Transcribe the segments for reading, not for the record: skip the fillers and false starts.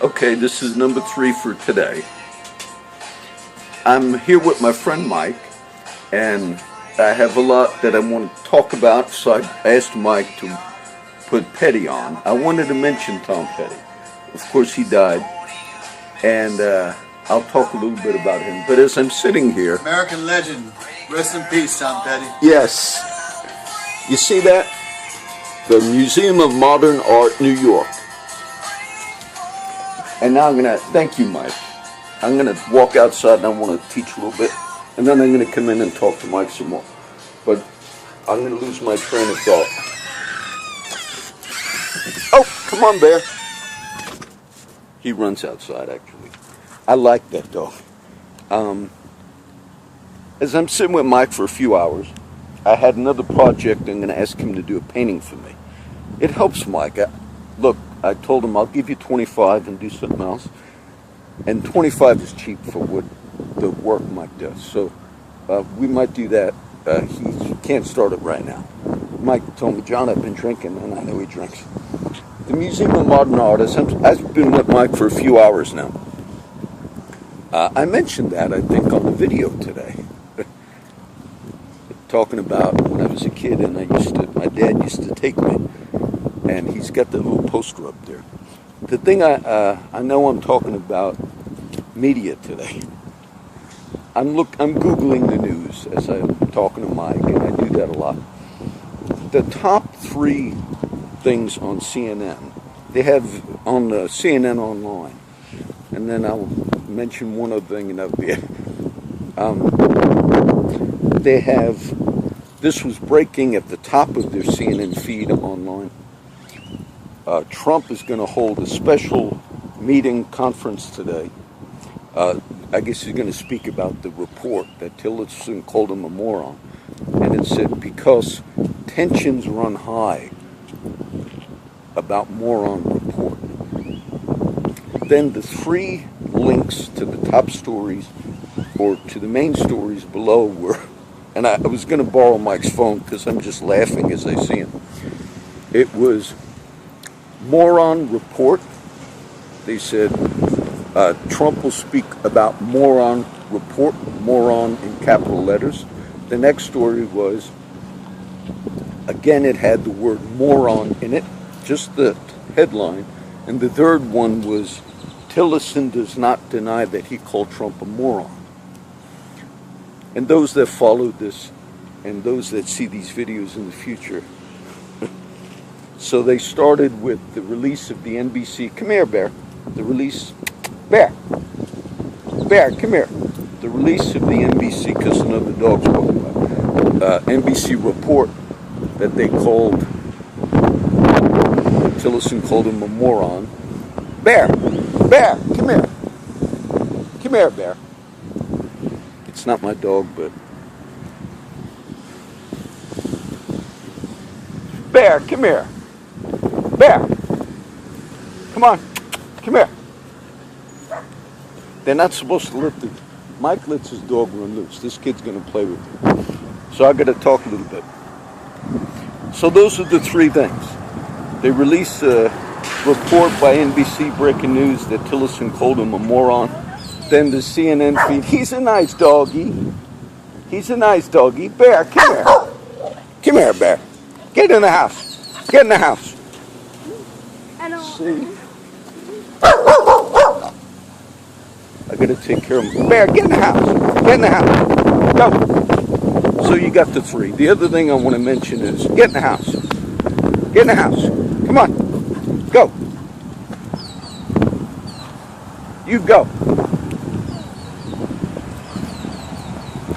Okay, this is number 3 for today. I'm here with my friend Mike, and I have a lot that I want to talk about, so I asked Mike to put Petty on. I wanted to mention Tom Petty. Of course, he died, and I'll talk a little bit about him. But as I'm sitting here... American legend. Rest in peace, Tom Petty. Yes. You see that? The Museum of Modern Art, New York. And now I'm going to, thank you, Mike. I'm going to walk outside and I want to teach a little bit. And then I'm going to come in and talk to Mike some more. But I'm going to lose my train of thought. Oh, come on, Bear. He runs outside, actually. I like that dog. As I'm sitting with Mike for a few hours, I had another project. I'm going to ask him to do a painting for me. It helps Mike. Look, I told him I'll give you 25 and do something else. And 25 is cheap for what the work Mike does. So we might do that. He can't start it right now. Mike told me, John, I've been drinking, and I know he drinks. The Museum of Modern Art, I've been with Mike for a few hours now. I mentioned that, I think, on the video today. Talking about when I was a kid, and my dad used to take me. And he's got the little poster up there. The thing I know I'm talking about media today. I'm Googling the news as I'm talking to Mike, and I do that a lot. The top 3 things on CNN, they have on CNN Online, and then I'll mention one other thing, and that'll be it. They have, this was breaking at the top of their CNN feed online. Trump is going to hold a special conference today. I guess he's going to speak about the report that Tillerson called him a moron. And it said, because tensions run high about moron report. Then the 3 links to the top stories, or to the main stories below were, and I was going to borrow Mike's phone because I'm just laughing as I see him. It was moron report. They said Trump will speak about moron report, moron in capital letters. The next story was, again, it had the word moron in it, just the headline. And the third one was, Tillerson does not deny that he called Trump a moron. And those that followed this, and those that see these videos in the future, so they started with the release of the NBC. Come here, Bear. The release. Bear. Bear, come here. The release of the NBC, because another dog's walking by. NBC report that they called, Tillerson called him a moron. Bear. Bear, come here. Come here, Bear. It's not my dog, but. Bear, come here. Bear, come on, come here. They're not supposed to let Mike lets his dog run loose. This kid's going to play with him. So I got to talk a little bit. So those are the 3 things. They released a report by NBC breaking news that Tillerson called him a moron. Then the CNN feed, he's a nice doggy. He's a nice doggy. Bear, come here. Come here, Bear. Get in the house. Get in the house. See? I gotta take care of him. Bear, get in the house. Get in the house. Go. So you got the 3. The other thing I want to mention is get in the house. Get in the house. Come on. Go. You go.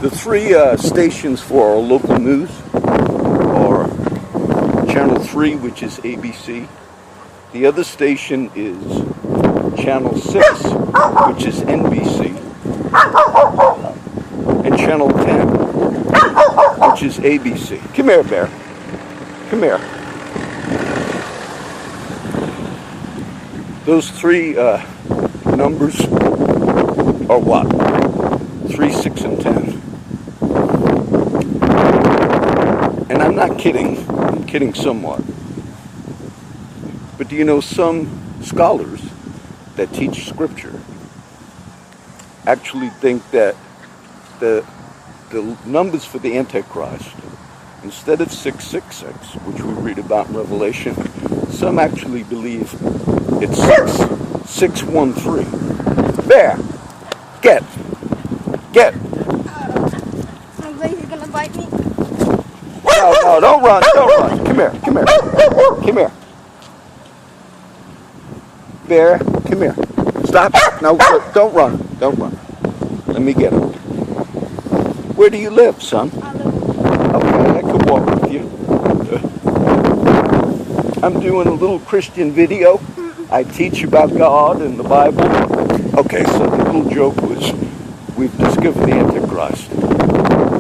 The 3 stations for our local news are Channel 3, which is ABC. The other station is Channel 6, which is NBC, and Channel 10, which is ABC. Come here, Bear. Come here. Those 3 numbers are what? 3, 6, and 10. And I'm not kidding. I'm kidding somewhat. But do you know some scholars that teach Scripture actually think that the numbers for the Antichrist, instead of 666, which we read about in Revelation, some actually believe it's 613. There! Get! Somebody's gonna bite me. No, don't run. Come here. Bear, come here. Stop. No, don't run. Let me get him. Where do you live, son? Okay, I could walk with you. I'm doing a little Christian video. I teach about God and the Bible. Okay, so the little joke was, we've discovered the Antichrist.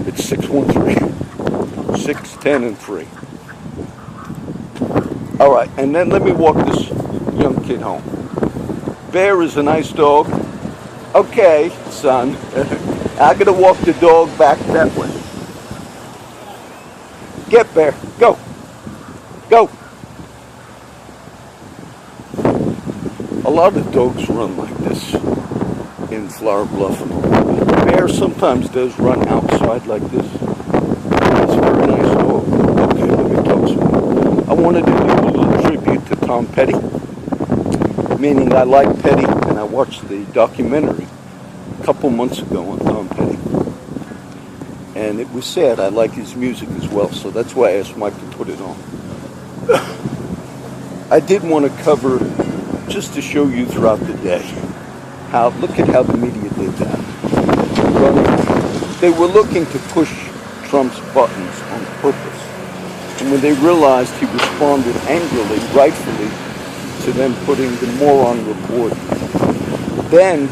It's 613. 6, 10, and 3. All right, and then let me walk this young kid home. Bear is a nice dog. Okay, son. I'm going to walk the dog back that way. Get Bear. Go. A lot of dogs run like this in Flower Bluff. Bear sometimes does run outside like this. It's a very nice dog. Okay, let me talk some more. I wanted to do a little tribute to Tom Petty, meaning I like Petty, and I watched the documentary a couple months ago on Tom Petty. And it was sad. I like his music as well, so that's why I asked Mike to put it on. I did want to cover, just to show you throughout the day, look at how the media did that. They were looking to push Trump's buttons on purpose. And when they realized he responded angrily, rightfully, to them putting the moron report, then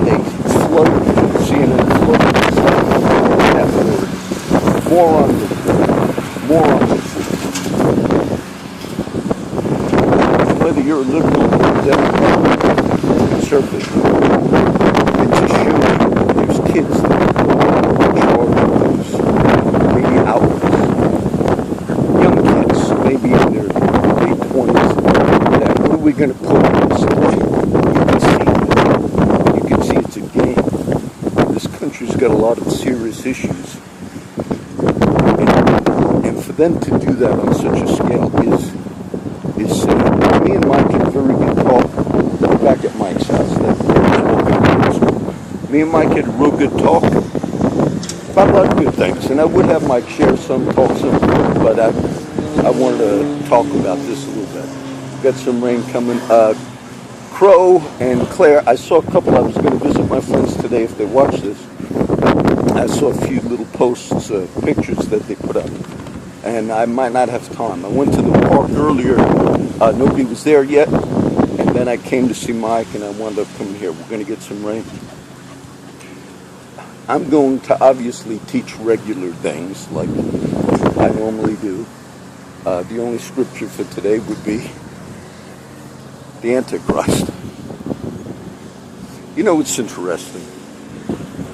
they flooded, CNN flooded that word, moron report. Whether you're a liberal or a Democrat, conservative, it just shows you there's kids that are in charge of those media outlets. Young kids, maybe in their late 20s, that what are we going to put on this thing? You can see it's a game. This country's got a lot of serious issues. And for them to do that on such a scale is sad. Me and Mike had a very good talk back at Mike's house. Me and Mike had a real good talk about a lot of good things. And I would have Mike share some, talk some, but I wanted to talk about this a little bit. We've got some rain coming. Crow and Claire, I saw a couple. I was going to visit my friends today if they watch this. I saw a few little posts, pictures that they put up. And I might not have time. I went to the park earlier. Nobody was there yet. And then I came to see Mike, and I wound up coming here. We're going to get some rain. I'm going to obviously teach regular things like I normally do. The only scripture for today would be the Antichrist. You know, it's interesting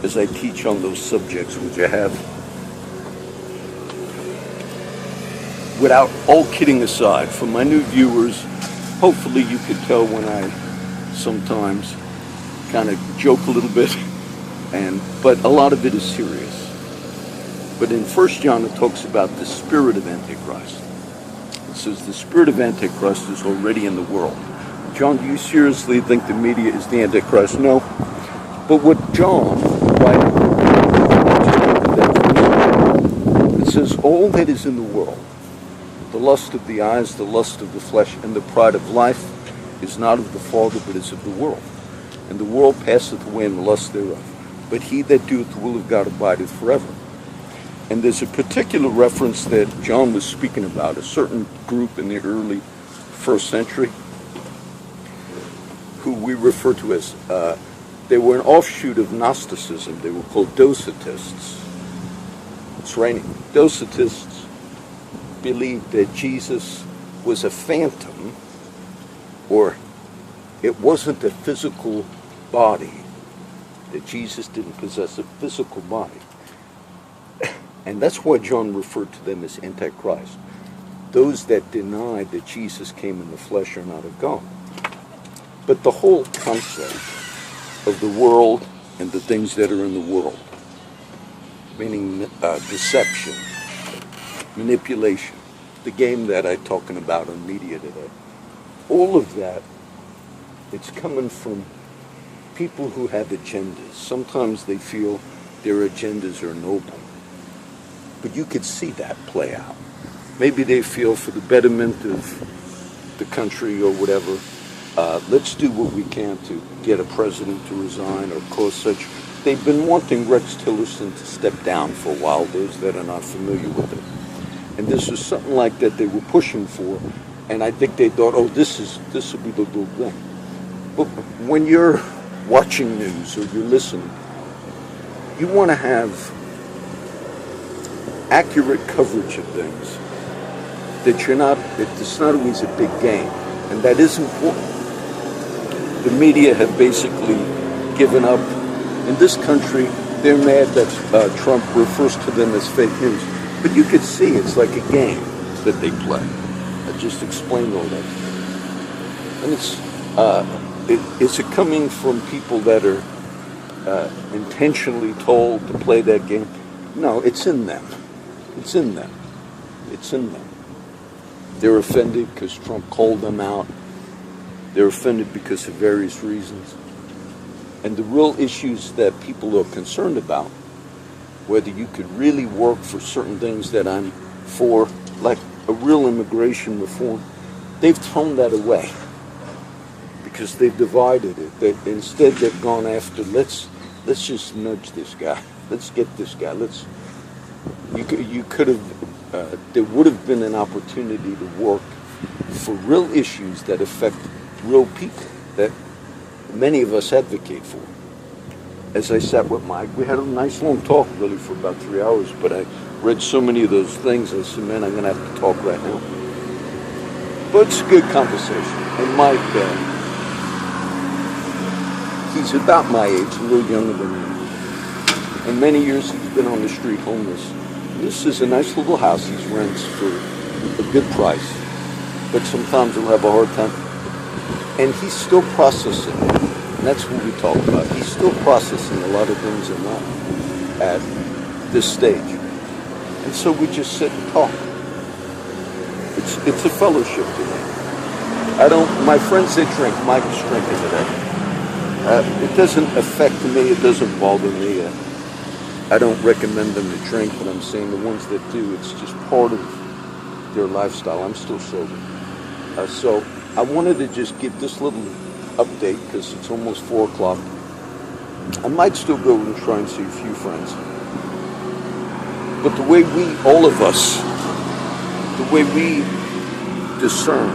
as I teach on those subjects, which I have. Without all kidding aside, for my new viewers, hopefully you could tell when I sometimes kind of joke a little bit, but a lot of it is serious. But in 1 John it talks about the spirit of Antichrist. It says the spirit of Antichrist is already in the world. John, do you seriously think the media is the Antichrist? No. But what John writes, it says all that is in the world, the lust of the eyes, the lust of the flesh, and the pride of life is not of the Father, but is of the world. And the world passeth away in the lust thereof. But he that doeth the will of God abideth forever. And there's a particular reference that John was speaking about, a certain group in the early first century, who we refer to as, they were an offshoot of Gnosticism. They were called Docetists. It's raining. Docetists believed that Jesus was a phantom, or it wasn't a physical body, that Jesus didn't possess a physical body. And that's why John referred to them as Antichrist. Those that deny that Jesus came in the flesh are not of God. But the whole concept of the world and the things that are in the world, meaning deception, manipulation, the game that I'm talking about on media today, all of that, it's coming from people who have agendas. Sometimes they feel their agendas are noble, but you could see that play out. Maybe they feel for the betterment of the country or whatever, let's do what we can to get a president to resign or cause such. They've been wanting Rex Tillerson to step down for a while, those that are not familiar with it. And this was something like that they were pushing for, and I think they thought, oh, this will be the little thing. But when you're watching news or you're listening, you want to have accurate coverage of things. It's not always a big game, and that is important. The media have basically given up. In this country, they're mad that Trump refers to them as fake news. But you could see it's like a game that they play. I just explained all that. And it's coming from people that are intentionally told to play that game. No, it's in them. It's in them. It's in them. They're offended because Trump called them out. They're offended because of various reasons. And the real issues that people are concerned about, whether you could really work for certain things that I'm for, like a real immigration reform, they've thrown that away because they've divided it. Instead, they've gone after, let's just nudge this guy. Let's get this guy. You could have, there would have been an opportunity to work for real issues that affect real people that many of us advocate for. As I sat with Mike, we had a nice long talk really for about 3 hours, but I read so many of those things, I said, man, I'm going to have to talk right now. But it's a good conversation. And Mike, he's about my age, a little younger than me. And many years he's been on the street homeless. And this is a nice little house he rents for a good price, but sometimes he'll have a hard time. And he's still processing. And that's what we talk about. He's still processing a lot of things in life at this stage. And so we just sit and talk. It's a fellowship today. My friends that drink, Mike's drinking today. It doesn't affect me, it doesn't bother me. I don't recommend them to drink, but I'm saying the ones that do, it's just part of their lifestyle. I'm still sober. So I wanted to just give this little update because it's almost 4 o'clock. I might still go and try and see a few friends. But the way all of us, the way we discern,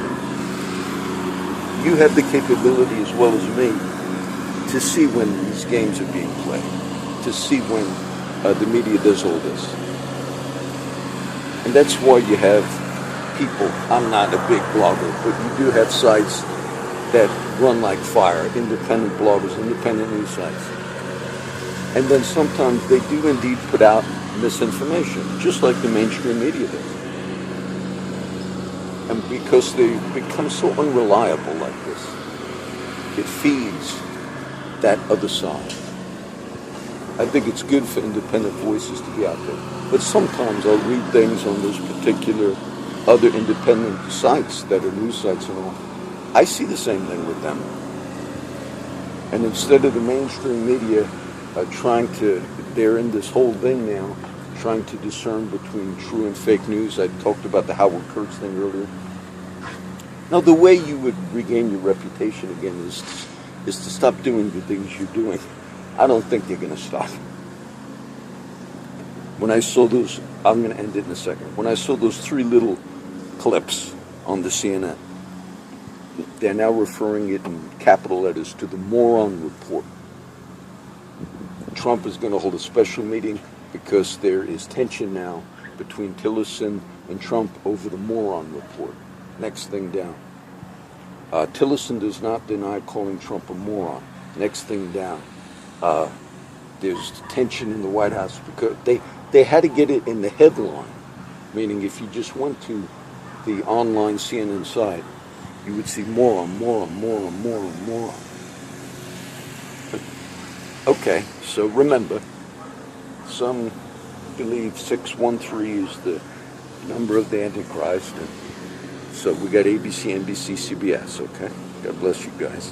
you have the capability as well as me to see when these games are being played, to see when the media does all this. And that's why you have people, I'm not a big blogger, but you do have sites that run like fire, independent bloggers, independent news sites. And then sometimes they do indeed put out misinformation, just like the mainstream media does. And because they become so unreliable like this, it feeds that other side. I think it's good for independent voices to be out there. But sometimes I'll read things on those particular other independent sites that are news sites and all. I see the same thing with them. And instead of the mainstream media they're in this whole thing now, trying to discern between true and fake news. I talked about the Howard Kurtz thing earlier. Now, the way you would regain your reputation again is to stop doing the things you're doing. I don't think they're going to stop. When I saw those, I'm going to end it in a second. When I saw those 3 little clips on the CNN, they're now referring it in capital letters to the Moron Report. Trump is going to hold a special meeting because there is tension now between Tillerson and Trump over the Moron Report. Next thing down. Tillerson does not deny calling Trump a moron. Next thing down. There's tension in the White House because they had to get it in the headline, meaning if you just went to the online CNN site, you would see more and more and more and more and more. Okay, so remember, some believe 613 is the number of the Antichrist. And so we got ABC, NBC, CBS, okay? God bless you guys.